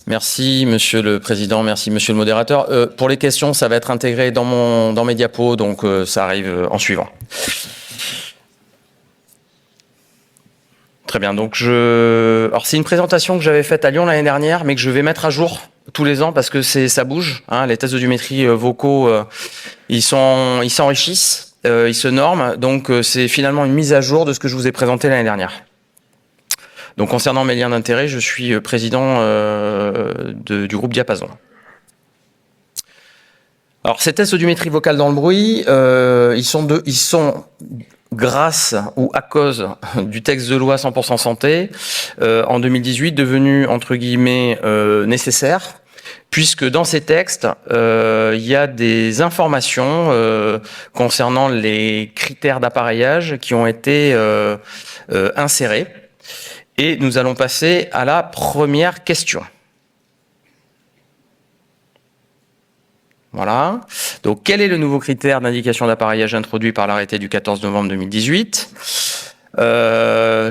Merci, Monsieur le Président. Merci, Monsieur le modérateur. Pour les questions, ça va être intégré dans mes diapos, donc ça arrive en suivant. Très bien. Donc alors c'est une présentation que j'avais faite à Lyon l'année dernière, mais que je vais mettre à jour tous les ans parce que ça bouge. Hein, les tests d'audiométrie vocaux, ils s'enrichissent, ils se norment. Donc c'est finalement une mise à jour de ce que je vous ai présenté l'année dernière. Donc concernant mes liens d'intérêt, je suis président du groupe Diapason. Alors ces tests d'audiométrie vocale dans le bruit, ils sont grâce ou à cause du texte de loi 100% santé, en 2018 devenu entre guillemets nécessaire, puisque dans ces textes, il y a des informations concernant les critères d'appareillage qui ont été insérés. Et nous allons passer à la première question. Voilà. Donc, quel est le nouveau critère d'indication d'appareillage introduit par l'arrêté du 14 novembre 2018 ?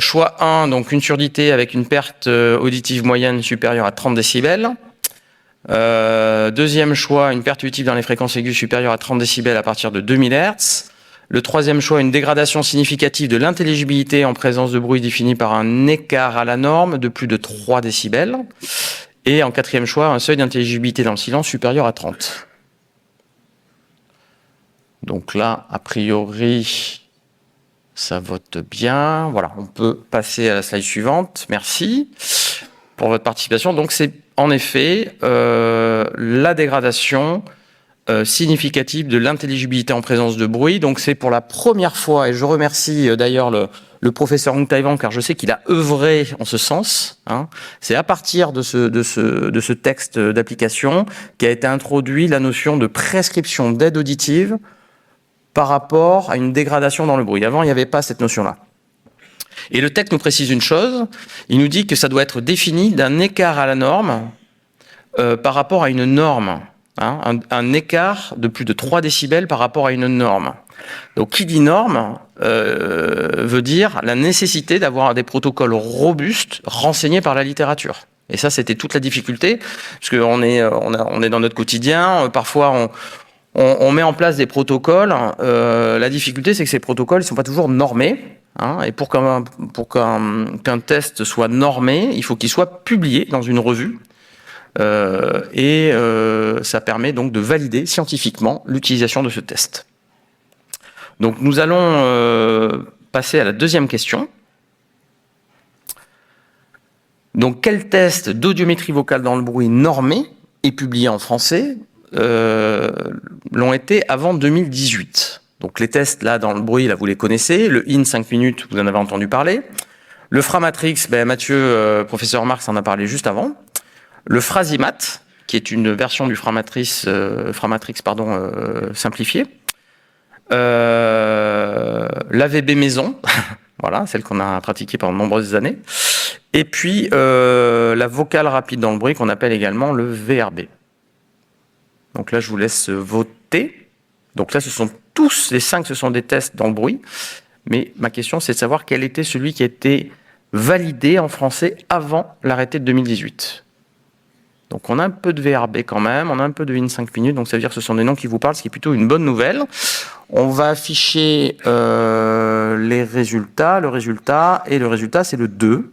Choix 1, donc une surdité avec une perte auditive moyenne supérieure à 30 décibels. Deuxième choix, une perte auditive dans les fréquences aiguës supérieure à 30 décibels à partir de 2000 Hz. Le troisième choix, une dégradation significative de l'intelligibilité en présence de bruit défini par un écart à la norme de plus de 3 décibels. Et en quatrième choix, un seuil d'intelligibilité dans le silence supérieur à 30. Donc là, a priori, ça vote bien. Voilà, on peut passer à la slide suivante. Merci pour votre participation. Donc c'est en effet la dégradation significative de l'intelligibilité en présence de bruit. Donc c'est pour la première fois, et je remercie d'ailleurs le professeur Ng Tai Wan, car je sais qu'il a œuvré en ce sens. Hein. C'est à partir de ce texte d'application qu'a été introduit la notion de prescription d'aide auditive par rapport à une dégradation dans le bruit. Avant, il n'y avait pas cette notion-là. Et le texte nous précise une chose, il nous dit que ça doit être défini d'un écart à la norme par rapport à une norme. Hein, un écart de plus de 3 décibels par rapport à une norme. Donc, qui dit norme veut dire la nécessité d'avoir des protocoles robustes renseignés par la littérature. Et ça, c'était toute la difficulté, parce qu'on est dans notre quotidien. Parfois, on met en place des protocoles. La difficulté, c'est que ces protocoles ne sont pas toujours normés. Hein, et pour qu'un test soit normé, il faut qu'il soit publié dans une revue. Ça permet donc de valider scientifiquement l'utilisation de ce test. Donc nous allons passer à la deuxième question. Donc quels tests d'audiométrie vocale dans le bruit normés et publiés en français l'ont été avant 2018 ? Donc les tests là dans le bruit, là vous les connaissez. Le IN 5 minutes, vous en avez entendu parler. Le Framatrix, Mathieu, professeur Marx en a parlé juste avant. Le Frasimat, qui est une version du Framatrix simplifiée. L'AVB maison, voilà, celle qu'on a pratiquée pendant de nombreuses années. Et puis la vocale rapide dans le bruit qu'on appelle également le VRB. Donc là, je vous laisse voter. Donc là, tous les 5, ce sont des tests dans le bruit. Mais ma question, c'est de savoir quel était celui qui a été validé en français avant l'arrêté de 2018. Donc on a un peu de VRB quand même, on a un peu de IN 5 minutes, donc ça veut dire que ce sont des noms qui vous parlent, ce qui est plutôt une bonne nouvelle. On va afficher les résultats, le résultat c'est le 2.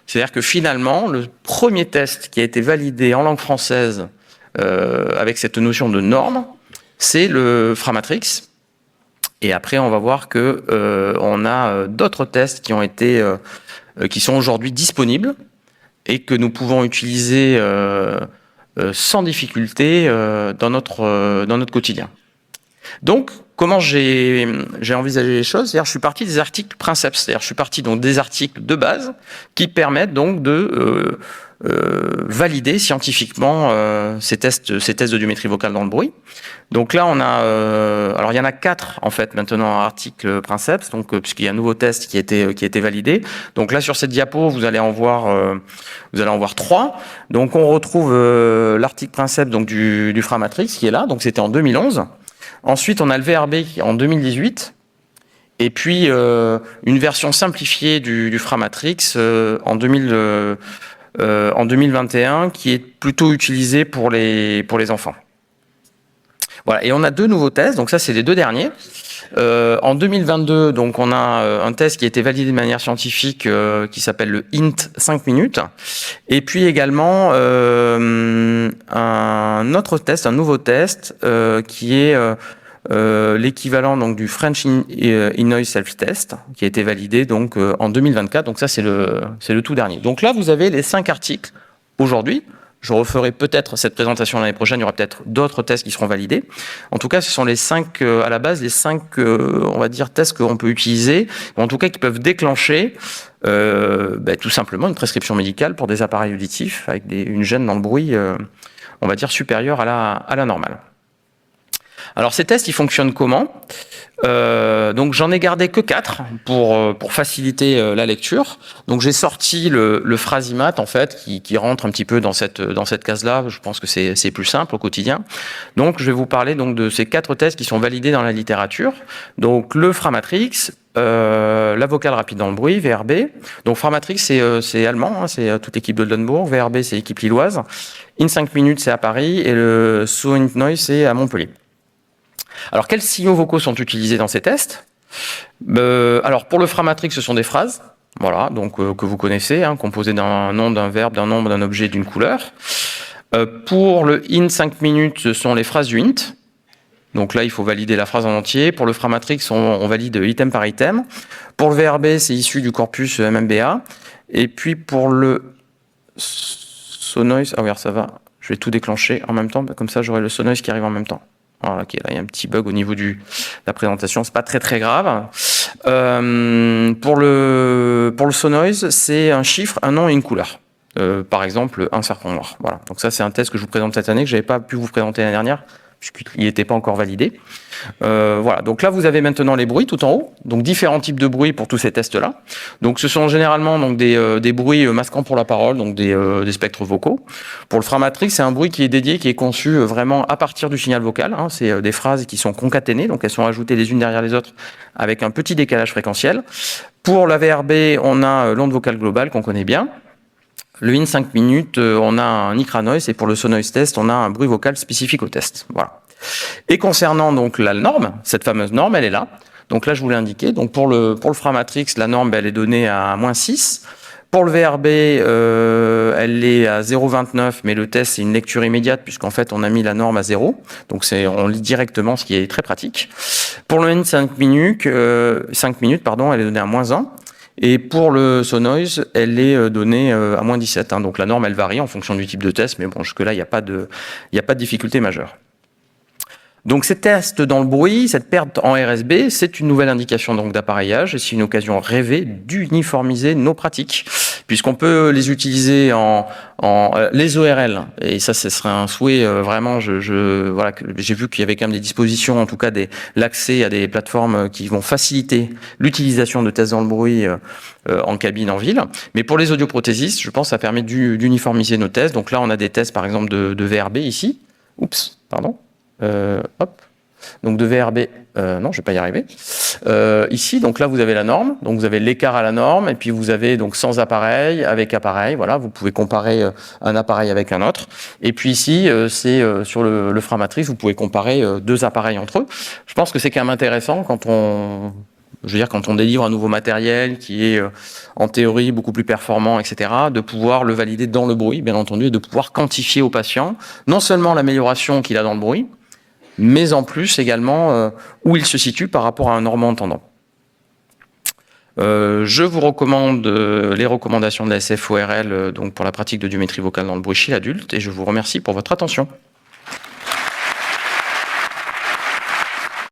C'est-à-dire que finalement, le premier test qui a été validé en langue française avec cette notion de norme, c'est le Framatrix. Et après, on va voir que on a d'autres tests qui sont aujourd'hui disponibles et que nous pouvons utiliser sans difficulté dans notre quotidien. Donc, comment j'ai envisagé les choses ? C'est-à-dire, je suis parti des articles Princeps, c'est-à-dire, je suis parti donc des articles de base qui permettent donc de valider scientifiquement ces tests d'audiométrie vocale dans le bruit. Donc là, on a, alors il y en a 4 en fait maintenant articles Princeps, donc puisqu'il y a un nouveau test qui a été validé. Donc là, sur cette diapo, vous allez en voir 3. Donc on retrouve l'article Princeps donc du Framatrix qui est là. Donc c'était en 2011. Ensuite, on a le VRB en 2018. Et puis une version simplifiée du Framatrix en 2020. en 2021 qui est plutôt utilisé pour les enfants. Voilà, et on a 2 nouveaux tests, donc ça c'est les 2 derniers. En 2022, donc on a un test qui a été validé de manière scientifique qui s'appelle le INT 5 minutes. Et puis également un autre test, un nouveau test qui est l'équivalent donc du French in-noise self-test qui a été validé donc en 2024. Donc ça c'est le tout dernier. Donc là vous avez les 5 articles aujourd'hui. Je referai peut-être cette présentation l'année prochaine, il y aura peut-être d'autres tests qui seront validés. En tout cas, ce sont les 5, à la base, les 5, on va dire, tests qu'on peut utiliser, ou en tout cas qui peuvent déclencher tout simplement une prescription médicale pour des appareils auditifs avec une gêne dans le bruit, on va dire, supérieure à la normale. Alors ces tests, ils fonctionnent comment ? Donc j'en ai gardé que 4 pour faciliter la lecture. Donc j'ai sorti le Phrasimat en fait qui rentre un petit peu dans cette case-là. Je pense que c'est plus simple au quotidien. Donc je vais vous parler donc de ces 4 tests qui sont validés dans la littérature. Donc le Framatrix, la vocale rapide dans le bruit, VRB. Donc Framatrix c'est allemand, hein, c'est toute l'équipe de Oldenburg. VRB c'est l'équipe lilloise. In 5 minutes c'est à Paris et le So In-Noise c'est à Montpellier. Alors, quels signaux vocaux sont utilisés dans ces tests ? Alors, pour le Framatrix, ce sont des phrases, voilà, donc que vous connaissez, hein, composées d'un nom, d'un verbe, d'un nombre, d'un objet, d'une couleur. Pour le in 5 minutes, ce sont les phrases du int. Donc là, il faut valider la phrase en entier. Pour le Framatrix, on valide item par item. Pour le VRB, c'est issu du corpus MMBA. Et puis pour le Sonoise, ah oui, alors ça va, je vais tout déclencher en même temps, comme ça j'aurai le Sonoise qui arrive en même temps. Voilà, okay, là, il y a un petit bug au niveau de la présentation, c'est pas très grave. Pour le Sonoise, c'est un chiffre, un nom et une couleur. Par exemple, un serpent noir. Voilà. Donc ça, c'est un test que je vous présente cette année, que j'avais pas pu vous présenter l'année dernière, puisqu'il n'était pas encore validé. Voilà. Donc là, vous avez maintenant les bruits tout en haut. Donc différents types de bruits pour tous ces tests-là. Donc ce sont généralement donc des bruits masquants pour la parole, donc des spectres vocaux. Pour le Framatrix, c'est un bruit qui est dédié, qui est conçu vraiment à partir du signal vocal. Hein. C'est des phrases qui sont concaténées, donc elles sont ajoutées les unes derrière les autres avec un petit décalage fréquentiel. Pour la VRB, on a l'onde vocale globale qu'on connaît bien. Le in 5 minutes, on a un ICRA-noise et pour le Sonoise test, on a un bruit vocal spécifique au test. Voilà. Et concernant donc la norme, cette fameuse norme, elle est là. Donc là, je vous l'ai indiqué. Donc pour le Framatrix, la norme, elle est donnée à -6. Pour le VRB, elle est à 0,29, mais le test, c'est une lecture immédiate puisqu'en fait, on a mis la norme à 0. Donc on lit directement, ce qui est très pratique. Pour le in 5 minutes, elle est donnée à -1. Et pour le Sonoise, elle est donnée à -17. Hein. Donc la norme, elle varie en fonction du type de test, mais bon, jusque-là, il n'y a pas de difficulté majeure. Donc ces tests dans le bruit, cette perte en RSB, c'est une nouvelle indication donc d'appareillage et c'est une occasion rêvée d'uniformiser nos pratiques, puisqu'on peut les utiliser les ORL, et ça ce serait un souhait vraiment, voilà, j'ai vu qu'il y avait quand même des dispositions, en tout cas l'accès à des plateformes qui vont faciliter l'utilisation de tests dans le bruit en cabine, en ville. Mais pour les audioprothésistes, je pense que ça permet d'uniformiser nos tests. Donc là, on a des tests par exemple de VRB ici. Oups, pardon. Hop. Donc de VRB, non, je vais pas y arriver. Ici, donc là, vous avez la norme, donc vous avez l'écart à la norme, et puis vous avez donc sans appareil, avec appareil, voilà, vous pouvez comparer un appareil avec un autre. Et puis ici, c'est sur le Framatrix, vous pouvez comparer 2 appareils entre eux. Je pense que c'est quand même intéressant quand on délivre un nouveau matériel qui est en théorie beaucoup plus performant, etc., de pouvoir le valider dans le bruit, bien entendu, et de pouvoir quantifier au patient non seulement l'amélioration qu'il a dans le bruit, mais en plus également où il se situe par rapport à un normand entendant. Je vous recommande les recommandations de la SFORL donc pour la pratique de audiométrie vocale dans le bruit chez l'adulte, et je vous remercie pour votre attention.